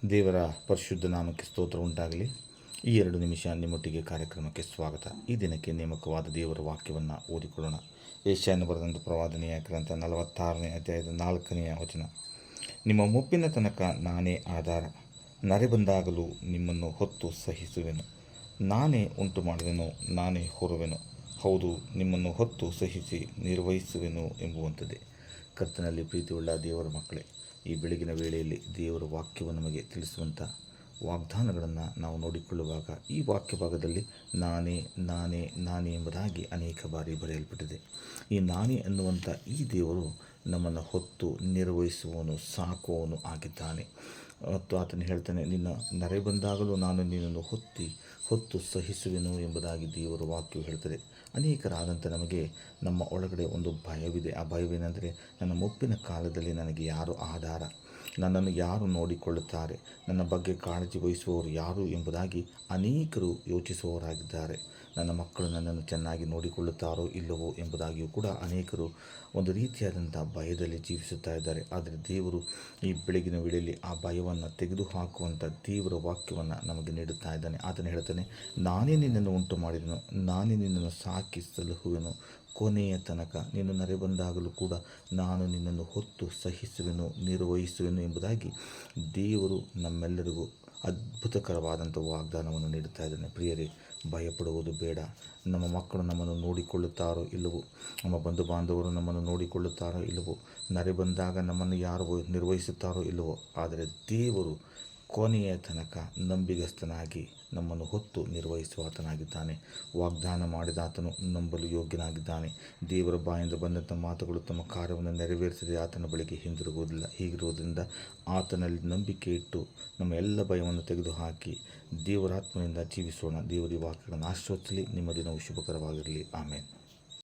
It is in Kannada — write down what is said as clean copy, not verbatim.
ದೇವರ ಪರಿಶುದ್ಧ ನಾಮಕ್ಕೆ ಸ್ತೋತ್ರ ಉಂಟಾಗಲಿ. ಈ 2 ನಿಮಿಷ ನಿಮ್ಮೊಟ್ಟಿಗೆ ಕಾರ್ಯಕ್ರಮಕ್ಕೆ ಸ್ವಾಗತ. ಈ ದಿನಕ್ಕೆ ನೇಮಕವಾದ ದೇವರ ವಾಕ್ಯವನ್ನು ಓದಿಕೊಳ್ಳೋಣ. ಯೆಶಾಯನು ಬರೆದಂಥ ಪ್ರವಾದನೆಯ ಗ್ರಂಥ 46ನೇ ಅಧ್ಯಾಯದ 4ನೇ ವಚನ. ನಿಮ್ಮ ಮುಪ್ಪಿನ ತನಕ ನಾನೇ ಆಧಾರ, ನರೆ ಬಂದಾಗಲೂ ನಿಮ್ಮನ್ನು ಹೊತ್ತು ಸಹಿಸುವೆನು. ನಾನೇ ಉಂಟು ಮಾಡುವೆನು, ನಾನೇ ಹೊರುವೆನು, ಹೌದು ನಿಮ್ಮನ್ನು ಹೊತ್ತು ಸಹಿಸಿ ನಿರ್ವಹಿಸುವೆನು ಎಂಬುವಂಥದ್ದೇ. ಕರ್ತನಲ್ಲಿ ಪ್ರೀತಿಯುಳ್ಳ ದೇವರ ಮಕ್ಕಳೇ, ಈ ಬೆಳಗಿನ ವೇಳೆಯಲ್ಲಿ ದೇವರ ವಾಕ್ಯವು ನಮಗೆ ತಿಳಿಸುವಂಥ ವಾಗ್ದಾನಗಳನ್ನು ನಾವು ನೋಡಿಕೊಳ್ಳುವಾಗ ಈ ವಾಕ್ಯ ಭಾಗದಲ್ಲಿ ನಾನೇ ನಾನೇ ನಾನೇ ಎಂಬುದಾಗಿ ಅನೇಕ ಬಾರಿ ಬರೆಯಲ್ಪಟ್ಟಿದೆ. ಈ ನಾನೇ ಅನ್ನುವಂಥ ಈ ದೇವರು ನಮ್ಮನ್ನು ಹೊತ್ತು ನಿರ್ವಹಿಸುವವನು, ಸಾಕುವವನು ಆಗಿದ್ದಾನೆ. ಮತ್ತು ಆತನು ಹೇಳ್ತಾನೆ, ನಿನ್ನ ನರೆ ಬಂದಾಗಲೂ ನಾನು ನಿನ್ನನ್ನು ಹೊತ್ತು ಸಹಿಸುವೆನು ಎಂಬುದಾಗಿ ದೇವರ ವಾಕ್ಯವು ಹೇಳ್ತದೆ. ಅನೇಕರಾದಂಥ ನಮಗೆ ನಮ್ಮ ಒಳಗಡೆ ಒಂದು ಭಯವಿದೆ. ಆ ಭಯವೇನೆಂದರೆ, ನನ್ನ ಮುಪ್ಪಿನ ಕಾಲದಲ್ಲಿ ನನಗೆ ಯಾರು ಆಧಾರ, ನನ್ನನ್ನು ಯಾರು ನೋಡಿಕೊಳ್ಳುತ್ತಾರೆ, ನನ್ನ ಬಗ್ಗೆ ಕಾಳಜಿ ವಹಿಸುವವರು ಯಾರು ಎಂಬುದಾಗಿ ಅನೇಕರು ಯೋಚಿಸುವವರಾಗಿದ್ದಾರೆ. ನನ್ನ ಮಕ್ಕಳು ನನ್ನನ್ನು ಚೆನ್ನಾಗಿ ನೋಡಿಕೊಳ್ಳುತ್ತಾರೋ ಇಲ್ಲವೋ ಎಂಬುದಾಗಿಯೂ ಕೂಡ ಅನೇಕರು ಒಂದು ರೀತಿಯಾದಂಥ ಭಯದಲ್ಲಿ ಜೀವಿಸುತ್ತಾ ಇದ್ದಾರೆ. ಆದರೆ ದೇವರು ಈ ಬೆಳಗಿನ ವೇಳೆಯಲ್ಲಿ ಆ ಭಯವನ್ನು ತೆಗೆದುಹಾಕುವಂಥ ದೇವರ ವಾಕ್ಯವನ್ನು ನಮಗೆ ನೀಡುತ್ತಾ ಇದ್ದಾನೆ. ಆತನು ಹೇಳ್ತಾನೆ, ನಾನೇ ನಿನ್ನನ್ನು ಉಂಟು ಮಾಡಿದೆನು, ನಾನೇ ನಿನ್ನನ್ನು ಸಾಕಿ ಸಲಹುವೆನು, ಕೊನೆಯ ತನಕ ನೀನು ನರೆ ಬಂದಾಗಲೂ ಕೂಡ ನಾನು ನಿನ್ನನ್ನು ಹೊತ್ತು ಸಹಿಸುವೆನು, ನಿರ್ವಹಿಸುವೆನು ಎಂಬುದಾಗಿ ದೇವರು ನಮ್ಮೆಲ್ಲರಿಗೂ ಅದ್ಭುತಕರವಾದಂಥ ವಾಗ್ದಾನವನ್ನು ನೀಡುತ್ತಾ ಇದ್ದಾನೆ. ಪ್ರಿಯರೇ, ಭಯಪಡುವುದು ಬೇಡ. ನಮ್ಮ ಮಕ್ಕಳು ನಮ್ಮನ್ನು ನೋಡಿಕೊಳ್ಳುತ್ತಾರೋ ಇಲ್ಲವೋ, ನಮ್ಮ ಬಂಧು ಬಾಂಧವರು ನಮ್ಮನ್ನು ನೋಡಿಕೊಳ್ಳುತ್ತಾರೋ ಇಲ್ಲವೋ, ನರೆ ಬಂದಾಗ ನಮ್ಮನ್ನು ಯಾರು ನಿರ್ವಹಿಸುತ್ತಾರೋ ಇಲ್ಲವೋ, ಆದರೆ ದೇವರು ಕೊನೆಯ ತನಕ ನಂಬಿಗಸ್ತನಾಗಿ ನಮ್ಮನ್ನು ಹೊತ್ತು ನಿರ್ವಹಿಸುವ ಆತನಾಗಿದ್ದಾನೆ. ವಾಗ್ದಾನ ಮಾಡಿದಾತನು ನಂಬಲು ಯೋಗ್ಯನಾಗಿದ್ದಾನೆ. ದೇವರ ಬಾಯಿಂದ ಬಂದಂಥ ಮಾತುಗಳು ತಮ್ಮ ಕಾರ್ಯವನ್ನು ನೆರವೇರಿಸದೆ ಆತನ ಬಳಿಗೆ ಹಿಂದಿರುಗುವುದಿಲ್ಲ. ಹೀಗಿರುವುದರಿಂದ ಆತನಲ್ಲಿ ನಂಬಿಕೆ ಇಟ್ಟು ನಮ್ಮ ಎಲ್ಲ ಭಯವನ್ನು ತೆಗೆದುಹಾಕಿ ದೇವರಾತ್ಮನಿಂದ ಜೀವಿಸೋಣ. ದೇವರ ವಾಕ್ಯಗಳನ್ನು ಆಶೀರ್ವದಿಸಲಿ. ನಿಮ್ಮ ದಿನವು ಶುಭಕರವಾಗಿರಲಿ. ಆಮೇನ್.